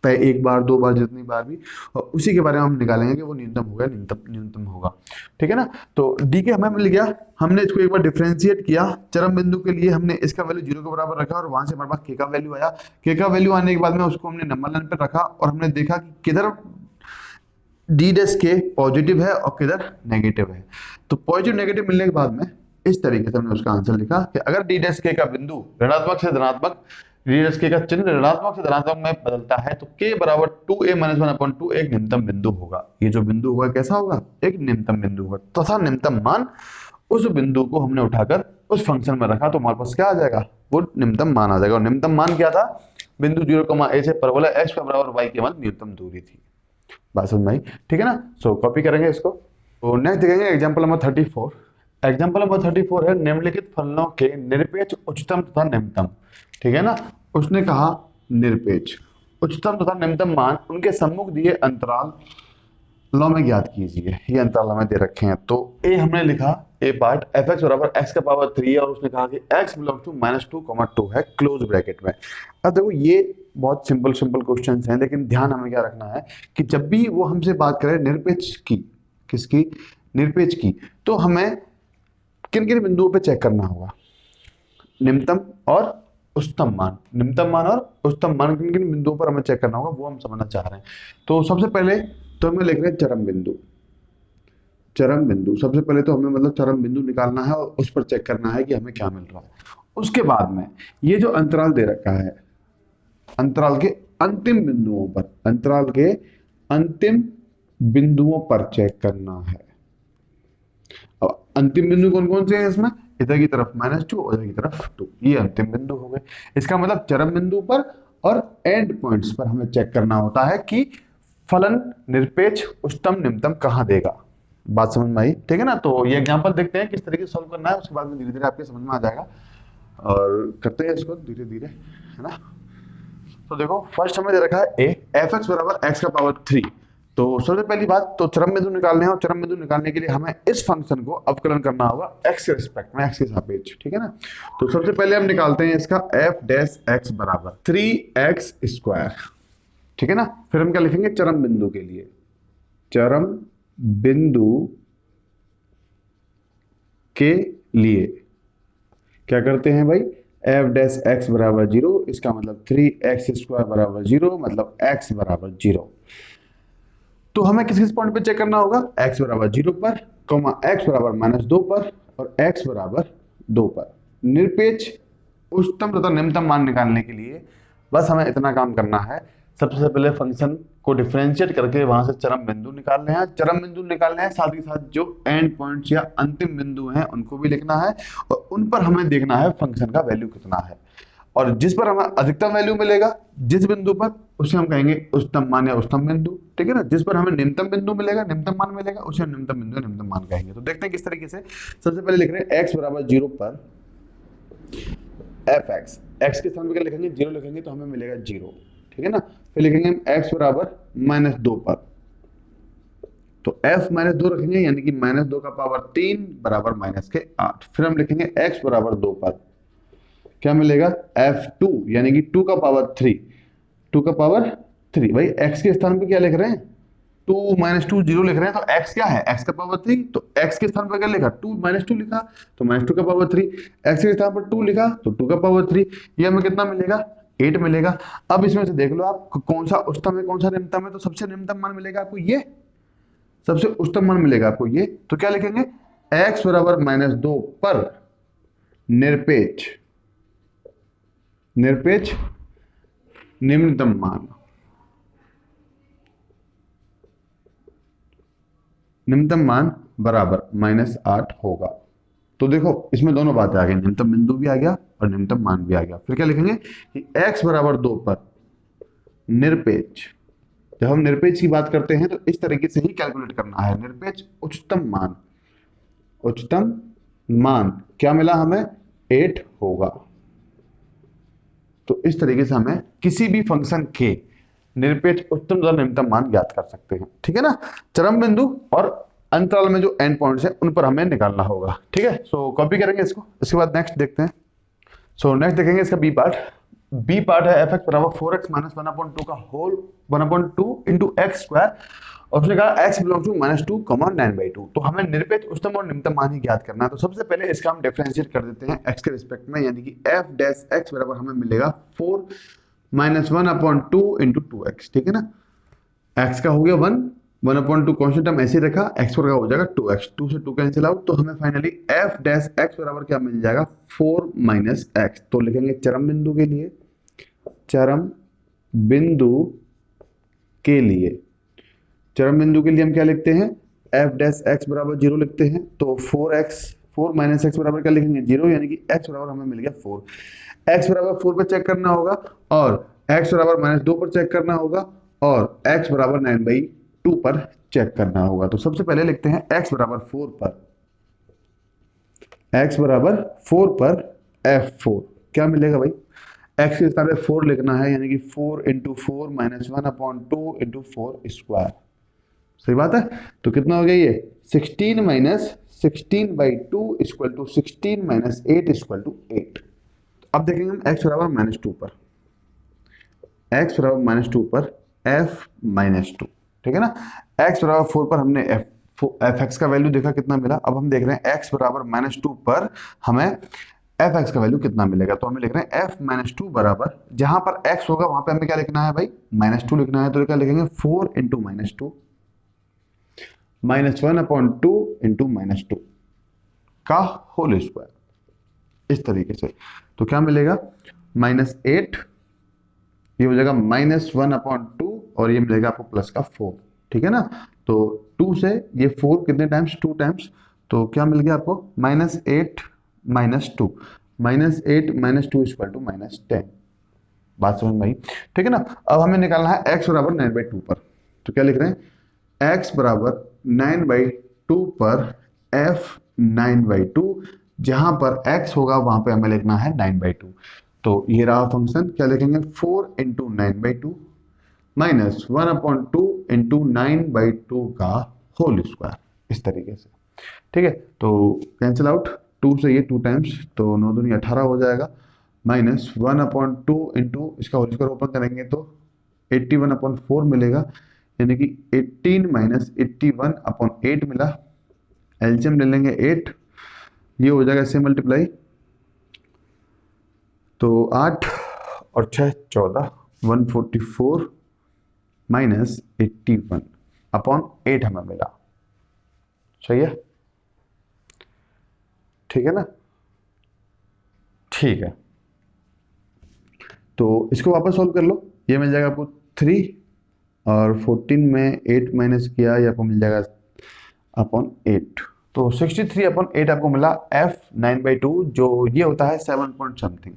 एक बार, दो बार, जितनी बार भी, और उसी के बारे में हम निकालेंगे कि वो न्यूनतम होगा, न्यूनतम होगा। ठीक है ना। तो डी के हमें मिल गया। हमने इसको एक बार डिफरेंशिएट किया, चरम बिंदु के लिए हमने इसका वैल्यू 0 के बराबर रखा और वहां से हमारे पास के का वैल्यू आया। के का वैल्यू आने के बाद में उसको हमने नंबर लाइन पर रखा और हमने देखा कि किधर डी डैश के पॉजिटिव है और किधर नेगेटिव है। तो पॉजिटिव नेगेटिव मिलने के बाद में इस तरीके से हमने उसका आंसर लिखा कि अगर डी डैश के का बिंदु ऋणात्मक से धनात्मक, डी डैश के का चिन्ह ऋणात्मक से धनात्मक में बदलता है तो के बराबर 2a-1/2 एक निम्नतम बिंदु होगा। ये जो बिंदु होगा कैसा होगा? एक निम्नतम बिंदु होगा तथा निम्नतम मान उस बिंदु को हमने उठाकर उस फंक्शन में रखा तो हमारे पास क्या आ जाएगा? वो निम्नतम मान आ जाएगा। और निम्नतम मान क्या था? बिंदु 0, a से परवलय x के बराबर y के मध्य न्यूनतम दूरी थी। बात समझ में आई? ठीक है ना। सो कॉपी करेंगे इसको। तो नेक्स्ट देखेंगे एग्जांपल नंबर 34। एग्जांपल नंबर 34 है निम्नलिखित फलनों के निरपेक्ष उच्चतम तथा निम्नतम। ठीक है ना। उसने कहा निरपेक्ष उच्चतम तथा निम्नतम मान उनके सम्मुख दिए अंतराल में ज्ञात कीजिए। ये अंतराल हमें दे रखे हैं। तो ए हमने लिखा, ए पार्ट f(x) बराबर x का पावर 3 है और उसने कहा कि x बिलोंग्स टू -2, है क्लोज ब्रैकेट में। अब देखो ये बहुत सिंपल क्वेश्चंस हैं, लेकिन ध्यान हमें क्या रखना है कि जब भी वो हमसे बात करे निरपेक्ष की, किसकी? निरपेक्ष की, तो हमें किन किन बिंदुओं पे चेक करना होगा? निम्नतम और उच्चतम मान। निम्नतम मान और उच्चतम मान किन किन बिंदुओं पर हमें चेक करना होगा वो हम समझना चाह रहे हैं। तो सबसे पहले तो हमें लिख रहे हैं चरम बिंदु। चरम बिंदु सबसे पहले तो हमें मतलब चरम बिंदु निकालना है और उस पर चेक करना है कि हमें क्या मिल रहा है। उसके बाद में ये जो अंतराल दे रखा है, अंतराल के अंतिम बिंदुओं पर, अंतराल के अंतिम बिंदुओं पर चेक करना है। अब अंतिम बिंदु कौन कौन से हैं इसमें? इधर की तरफ -2 और इधर की तरफ 2, ये अंतिम बिंदु हो गए। इसका मतलब चरम बिंदु पर और एंड पॉइंट्स पर हमें चेक करना होता है कि फलन निरपेक्ष उच्चतम निम्नतम कहां देगा। बात समझ में आई? ठीक है ना। तो ये एग्जांपल देखते हैं किस तरीके से सॉल्व करना है, उसके बाद में धीरे धीरे आपके समझ में आ जाएगा और करते हैं इसको धीरे धीरे, है ना। तो देखो फर्स्ट हमें दे रखा है ए f(x) बराबर x का पावर 3। तो सबसे पहली बात तो चरम बिंदु निकालने हैं और चरम बिंदु निकालने के लिए हमें इस फंक्शन को अवकलन करना होगा x के रिस्पेक्ट में, x के सापेक्ष। ठीक है ना। तो सबसे पहले हम निकालते हैं इसका f(x) बराबर 3x²। ठीक है ना। फिर हम क्या लिखेंगे चरम बिंदु के लिए? चरम बिंदु के लिए क्या करते हैं भाई? f(x) बराबर 0, इसका मतलब 3x² बराबर 0, मतलब x बराबर 0। तो हमें किस किस पॉइंट पे चेक करना होगा? x बराबर 0 पर, x बराबर -2 पर और x बराबर 2 पर। निरपेक्ष उच्चतम तथा निम्नतम मान निकालने के लिए बस हमें इतना काम करना है। सबसे पहले फंक्शन को डिफरेंशिएट करके वहां से चरम बिंदु निकालने हैं। चरम बिंदु निकालने हैं, साथ ही साथ जो एंड पॉइंट्स या अंतिम बिंदु हैं उनको भी लिखना है और उन पर हमें देखना है फंक्शन का वैल्यू कितना है। और जिस पर हमें अधिकतम वैल्यू मिलेगा जिस बिंदु पर, उसे हम कहेंगे उच्चतम मान या उच्चतम बिंदु। ठीक है ना। जिस पर हमें निम्नतम बिंदु मिलेगा, निम्नतम मान मिलेगा, उसे हम निम्नतम बिंदु निम्नतम मान कहेंगे। तो देखते हैं किस तरीके से। सबसे पहले लिख रहे हैं x बराबर 0 पर f(x), x के स्थान पर क्या लिखेंगे? 0 लिखेंगे तो हमें मिलेगा 0। ठीक है ना। फिर लिखेंगे हम x बराबर -2 पर, तो f -2 रखेंगे यानी कि -2 का पावर 3 बराबर -8। फिर हम लिखेंगे x बराबर 2 पर, क्या मिलेगा? f2 यानी कि 2 का पावर 3, 2 का पावर 3। भाई x के स्थान पे क्या लिख रहे हैं? 2 -2 0 लिख रहे हैं, तो x क्या है? x का पावर 3। तो x के स्थान पर क्या लिखा? 2 -2 लिखा तो -2 का पावर 3। x के स्थान पर 2 लिखा तो 2 का पावर 3। ये हमें कितना मिलेगा? 8 मिलेगा। अब इसमें से देख लो आप कौन सा उच्चतम है कौन सा निम्नतम है। तो सबसे निम्नतम मान मिलेगा आपको ये, सबसे उच्चतम मान मिलेगा आपको ये। तो क्या लिखेंगे? x बराबर -2 पर निरपेक्ष निम्नतम मान, निम्नतम मान बराबर -8 होगा। तो देखो इसमें दोनों बातें आ गई, निम्नतम बिंदु भी आ गया और निम्नतम मान भी आ गया। फिर क्या लिखेंगे कि x बराबर 2 पर निरपेक्ष, जब हम निरपेक्ष की बात करते हैं तो इस तरीके से ही कैलकुलेट करना है। निरपेक्ष उच्चतम मान, उच्चतम मान क्या मिला हमें? 8 होगा। तो इस तरीके से हमें किसी भी फंक्शन के निरपेक्ष उच्चतम तथा निम्नतम मान ज्ञात कर सकते हैं। ठीक है ना। चरम बिंदु और अंतराल में जो एंड पॉइंट्स हैं उन पर हमें निकालना होगा। ठीक है। सो कॉपी करेंगे इसको। इसके बाद नेक्स्ट देखते हैं। सो नेक्स्ट देखेंगे इसका बी पार्ट। बी पार्ट है एफ एक्स बराबर 4x माइनस 1/2 का होल 1/2 इंटू एक्स स्क्वायर, और उसने कहा x बिलोंग टू -2 9/2। तो हमें निरपेक्ष उच्चतम और निम्नतम मान ही ज्ञात करना है। तो सबसे पहले इसका हम डिफरेंशिएट कर देते हैं x के रिस्पेक्ट में, यानी कि f डैश x बराबर हमें मिलेगा 4 माइनस 1/2 इंटू 2x। ठीक है ना, x का हो गया 1, 1/2 कॉन्स्टेंट हम ऐसे रखा, x का हो जाएगा 2x, 2 से 2 कैंसिल आउट, तो हमें फाइनली f डैश x बराबर क्या मिल जाएगा 4 माइनस x। तो लिखेंगे चरम बिंदु के लिए, चरम बिंदु के लिए, चरम बिंदु के लिए हम क्या लिखते हैं, f डैश x बराबर 0 लिखते हैं। तो 4 माइनस x बराबर क्या लिखेंगे 0, यानी कि x बराबर हमें मिल गया 4। x बराबर 4 पर चेक करना होगा, और x बराबर -2 पर चेक करना होगा, और x बराबर 9/2 पर चेक करना होगा। तो सबसे पहले लिखते हैं x बराबर 4 पर, x बराबर 4 पर f4 क्या मिलेगा भाई, x के स्थान पे 4 लिखना है, यानी कि 4 इंटू 4 माइनस 1/2 इंटू 4 स्क्वायर। सही बात है। तो कितना हो गया ये 16 minus 16/2 equal to 16 minus 8 equal to 8। अब देखेंगे हम x बराबर -2 पर, x बराबर -2 पर f -2। ठीक है ना, x बराबर 4 पर हमने एफ एक्स का वैल्यू देखा कितना मिला। अब हम देख रहे हैं x बराबर -2 पर हमें एफ एक्स का वैल्यू कितना मिलेगा। तो हमें लिख रहे हैं f -2 बराबर, जहां पर x होगा वहां पे हमें क्या लिखना है भाई, -2 लिखना है। तो क्या लिखेंगे 4 इंटू -2 -1/2 इंटू -2 का होल स्क्वायर, इस तरीके से। तो क्या मिलेगा -8, ये हो जाएगा -1/2, और ये मिलेगा आपको प्लस का 4। ठीक है ना, तो 2 से ये 4 कितने टाइम्स, 2 टाइम्स, तो क्या मिल गया आपको -8 -2, -8 -2 इक्वल टू -10। बात समझ में आई। ठीक है ना, अब हमें निकालना है x बराबर 9/2 पर। तो क्या लिख रहे हैं, x बराबर 9/2 पर f 9/2, जहां पर x होगा वहां पे हमें लिखना है 9/2। तो ये रहा फंक्शन, क्या लिखेंगे 4 इंटू 9/2 माइनस 1/2 इंटू 9/2 का होल स्क्वायर, इस तरीके से। ठीक है, तो कैंसिल आउट, 2 से ये 2 टाइम्स, तो 9 दूनी 18 हो जाएगा, माइनस 1/2 इंटू इसका होल स्क्वायर ओपन करेंगे तो 81/4 मिलेगा, यानी कि 18 माइनस 81/8 मिला। एलसीएम ले लेंगे 8, ये हो जाएगा इससे मल्टीप्लाई, तो 8 और 6 14, 144 माइनस 81/8 हमें मिला। सही है, ठीक है ना, ठीक है। तो इसको वापस सॉल्व कर लो, ये मिल जाएगा आपको 3, और 14 में 8 माइनस किया, ये आपको मिल जाएगा अपॉन 8। तो 63/8 आपको मिला f 9/2, जो ये होता है 7 पॉइंट समथिंग,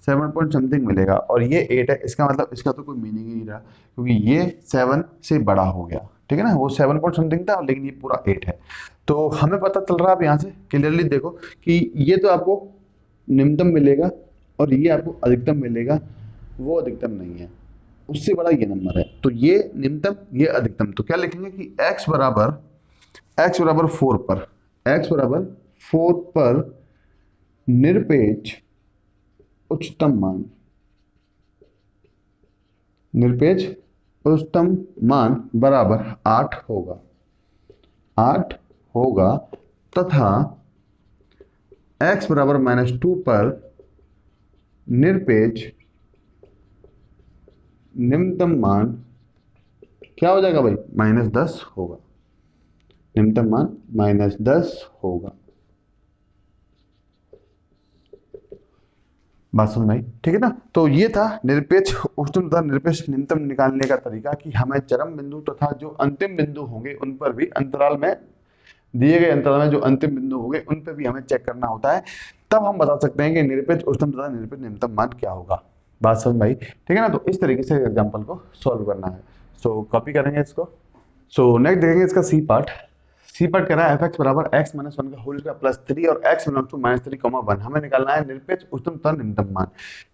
7 पॉइंट समथिंग मिलेगा। और ये 8 है, इसका मतलब इसका तो कोई मीनिंग ही नहीं रहा, क्योंकि ये 7 से बड़ा हो गया। ठीक है ना, वो 7 पॉइंट समथिंग था, लेकिन ये पूरा 8 है। तो हमें पता चल रहा है, आप यहाँ से क्लियरली देखो कि ये तो आपको निम्नतम मिलेगा, और ये आपको अधिकतम मिलेगा, वो अधिकतम नहीं है, उससे बड़ा ये नंबर है। तो ये निम्नतम, ये अधिकतम। तो क्या लिखेंगे कि x बराबर 4 पर, x बराबर 4 पर निरपेक्ष उच्चतम मान, निरपेक्ष उच्चतम मान बराबर 8 होगा, 8 होगा, तथा x बराबर -2 पर निरपेक्ष निम्नतम मान क्या हो जाएगा भाई, -10 होगा, निम्नतम मान -10 होगा। बात समझ में आई, ठीक है ना। तो ये था निरपेक्ष उच्चतम तथा निरपेक्ष निम्नतम निकालने का तरीका, कि हमें चरम बिंदु तथा जो अंतिम बिंदु होंगे उन पर भी अंतराल में, दिए गए अंतराल में जो अंतिम बिंदु होंगे उन पर भी हमें चेक करना होता है। तब हम बता सकते हैं कि निरपेक्ष उच्चतम तथा निरपेक्ष निम्नतम मान क्या होगा। बात समझ में आई, ठीक है ना। तो इस तरीके से एग्जाम्पल को सॉल्व करना है। सो कॉपी करेंगे इसको। सो नेक्स्ट देखेंगे इसका सी पार्ट। सी पार्ट कह रहा है एफ एक्स बराबर x माइनस 1 का होल स्क्वायर प्लस 3 और x बिलोंग्स टू -3, 1। हमें निकालना है निरपेक्ष उच्चतम तथा निम्नतम मान।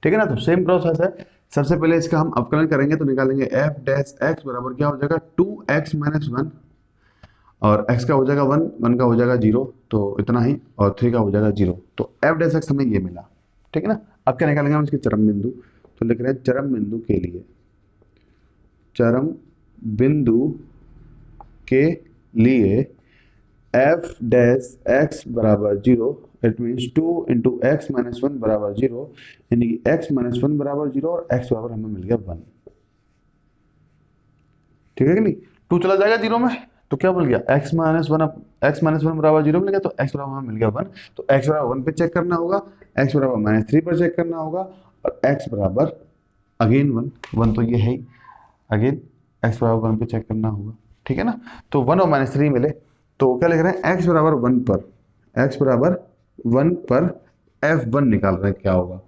ठीक है ना, तो सेम प्रोसेस है। सबसे पहले इसका हम अवकलन करेंगे, तो निकालेंगे f डैश x बराबर क्या हो जाएगा 2x माइनस 1, और x का हो जाएगा 1, 1 का हो जाएगा 0, तो इतना ही, और 3 का हो जाएगा 0। तो f डैश x हमें ये मिला। ठीक है ना, अब क्या निकालेंगे हम इसके चरम बिंदु। तो लिख रहे हैं चरम बिंदु के लिए, चरम बिंदु के लिए एफ डैश एक्स बराबर 0, it means 2 into x minus one बराबर 0, यानी कि एक्स माइनस वन बराबर 0 और एक्स बराबर हमें मिल गया 1। ठीक है कि नहीं, 2 चला जाएगा 0 में तो क्या मिल गया, एक्स माइनस वन बराबर 0 मिल गया, तो एक्स बराबर हमें मिल गया 1। तो एक्स बराबर 1 पे चेक करना होगा, एक्स बराबर माइनस 3 पर चेक करना होगा, और एक्स बराबर अगेन 1 तो ये है ही, अगेन एक्स बराबर 1 पे चेक करना होगा। ठीक है ना, तो 1 और माइनस 3 मिले, तो क्या लिख रहे हैं, एक्स बराबर 1 पर, एक्स बराबर 1 पर f1 निकाल रहे हैं क्या होगा,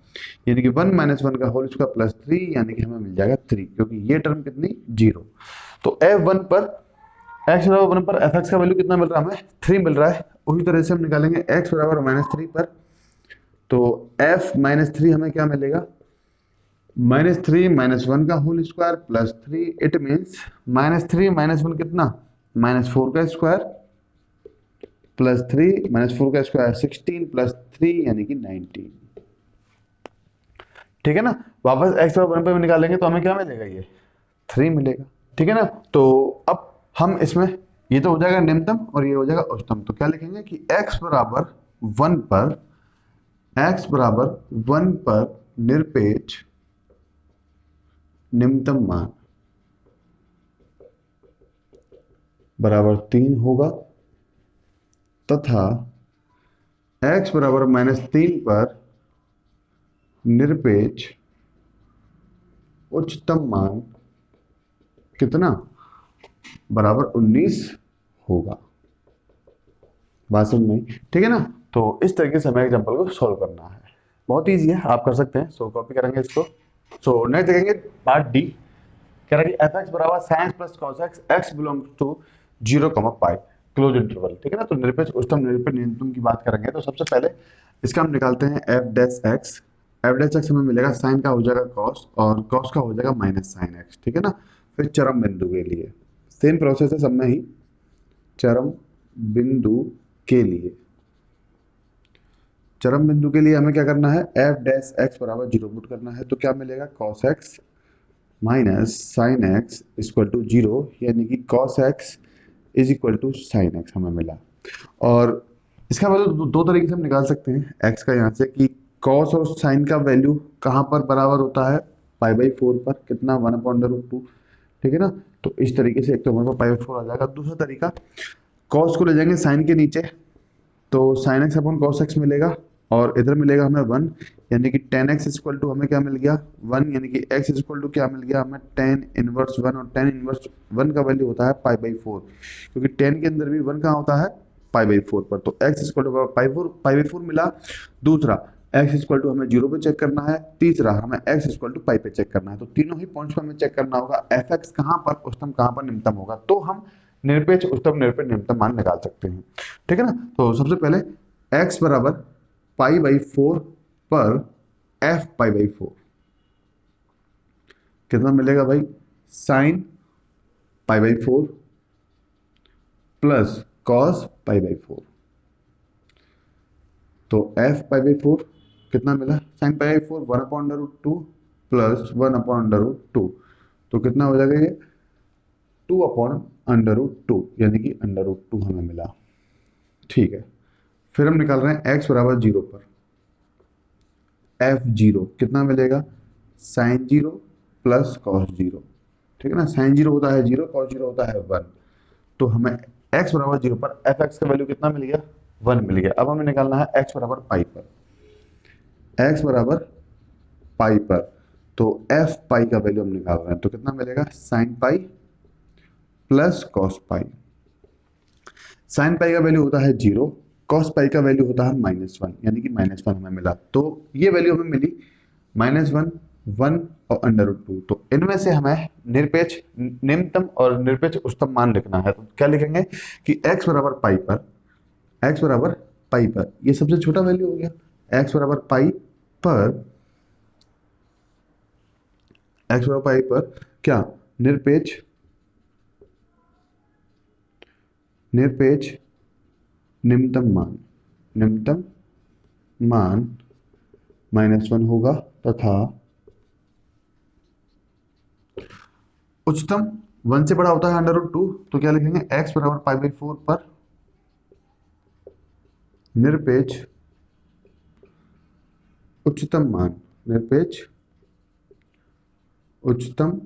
यानी कि 1 माइनस वन का होल स्क्वायर प्लस 3, यानी कि हमें मिल जाएगा 3, क्योंकि ये टर्म कितनी 0। तो f1 पर x बराबर 1 पर fx का वैल्यू कितना मिल रहा है हमें, 3 मिल रहा है। उसी तरह से हम निकालेंगे x बराबर माइनस 3 पर, तो f माइनस 3 हमें क्या मिलेगा, माइनस 3 माइनस 1 का whole square plus 3, it means minus 3 minus 1 कितना, माइनस 4 का स्क्वायर प्लस 3 माइनस 4 का स्क्वायर 16 प्लस 3 यानी कि 19। ठीक है ना, वापस x बराबर 1 पे निकालेंगे तो हमें क्या मिलेगा, ये 3 मिलेगा। ठीक है ना, तो अब हम इसमें ये तो हो जाएगा निम्नतम और ये हो जाएगा उच्चतम, तो क्या लिखेंगे कि x बराबर 1 पर, x बराबर 1 पर निरपेक्ष निम्नतम मान बराबर 3 होगा, तथा x बराबर माइनस 3 पर निरपेक्ष उच्चतम मान कितना, बराबर 19 होगा। बात समझ में? ठीक है ना, तो इस तरीके से हमें एग्जांपल को सॉल्व करना है, बहुत इजी है, आप कर सकते हैं। सो कॉपी करेंगे इसको। सो नेक्स्ट देखेंगे पार्ट डी, कह रहा है कि एफ एक्स बराबर sine plus cos x, x belongs to 0, pi, close interval. ठीक है ना, तो निरपेक्ष उच्चतम निरपेक्ष न्यूनतम की बात करेंगे, तो सबसे पहले इसका हम निकालते हैं F dash x. F dash x हमें मिलेगा साइन का हो जाएगा कॉस, और कॉस का हो जाएगा माइनस साइन एक्स। ठीक है ना, फिर चरम बिंदु के लिए सेम प्रोसेस है सब में ही, चरम बिंदु के लिए, चरम बिंदु के लिए हमें क्या करना है, एफ डैश एक्स बराबर 0 पुट करना है, तो क्या मिलेगा, cos x minus sine x equal to 0, यानी कि cos x is equal to sine x हमें मिला। और इसका वैल्यू दो तरीके से हम निकाल सकते हैं एक्स का, यहाँ से कि कॉस और साइन का वैल्यू कहाँ पर बराबर होता है, पाई बाई 4 पर, कितना 1/√2। ठीक है ना, तो इस तरीके से एक तो हमारे पास पाई बाई 4 आ जाएगा। दूसरा तरीका, कॉस को ले जाएंगे साइन के नीचे, तो sine x upon cos x मिलेगा, और इधर मिलेगा हमें 1, यानी कि tan x इक्वल टू हमें क्या मिल गया 1, यानी कि x इक्वल टू क्या मिल गया हमें tan इनवर्स 1, और tan इनवर्स 1 का वैल्यू होता है पाई बाई 4, क्योंकि tan के अंदर भी 1 कहाँ होता है, पाई बाई 4 पर। तो x equal to pi by 4 मिला। दूसरा, x इक्वल टू हमें 0 पे चेक करना है। तीसरा, हमें x इक्वल टू पाई पे चेक करना है। तो तीनों ही पॉइंट्स पर हमें चेक करना होगा एफ एक्स कहाँ पर उच्चतम, कहाँ पर निम्नतम होगा, तो हम निरपेक्ष उच्चतम निरपेक्ष निम्नतम मान निकाल सकते हैं। ठीक है ना, तो सबसे पहले x बराबर पाई बाई 4 पर f पाई बाई 4 कितना मिलेगा भाई, sine pi by 4 plus cos pi by 4। तो f पाई बाई 4 कितना मिला, साइन पाई बाई 4 1/√2 प्लस 1/√2, तो कितना हो जाएगा ये 2/√2, यानी कि √2 हमें मिला। ठीक है, फिर हम निकाल रहे हैं x बराबर 0 पर f0 कितना मिलेगा, साइन 0 प्लस कॉस 0। ठीक है ना, साइन 0 होता है 0, कॉस 0 होता है 1, तो हमें x बराबर 0 पर एफ एक्स का वैल्यू कितना मिल गया, 1 मिल गया। अब हमें निकालना है x बराबर पाई पर, x बराबर पाई पर, तो f पाई का वैल्यू हम निकाल रहे हैं, तो कितना मिलेगा, sine pi plus cos pi. Sine pi का वैल्यू होता है 0, कॉस पाई का वैल्यू होता है -1, यानी कि -1 हमें मिला। तो ये वैल्यू हमें मिली -1, 1 और √2। तो इनमें से हमें निरपेक्ष निम्नतम और निरपेक्ष उच्चतम मान लिखना है। तो क्या लिखेंगे कि x बराबर पाई पर, x बराबर पाई पर, ये सबसे छोटा वैल्यू हो गया, x बराबर पाई पर, x बराबर पाई पर क्या, निरपेक्ष निरपेक्ष निम्नतम मान, निम्नतम मान -1 होगा, तथा उच्चतम 1 से बड़ा होता है √2, तो क्या लिखेंगे x बराबर π/4 पर निरपेक्ष उच्चतम मान, निरपेक्ष उच्चतम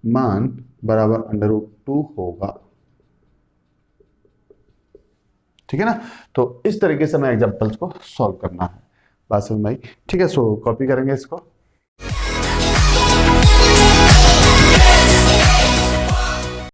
मान बराबर √2 होगा। ठीक है ना। तो इस तरीके से हमें एग्जांपल्स को सॉल्व करना है। बात समझ में आई? ठीक है, सो कॉपी करेंगे इसको।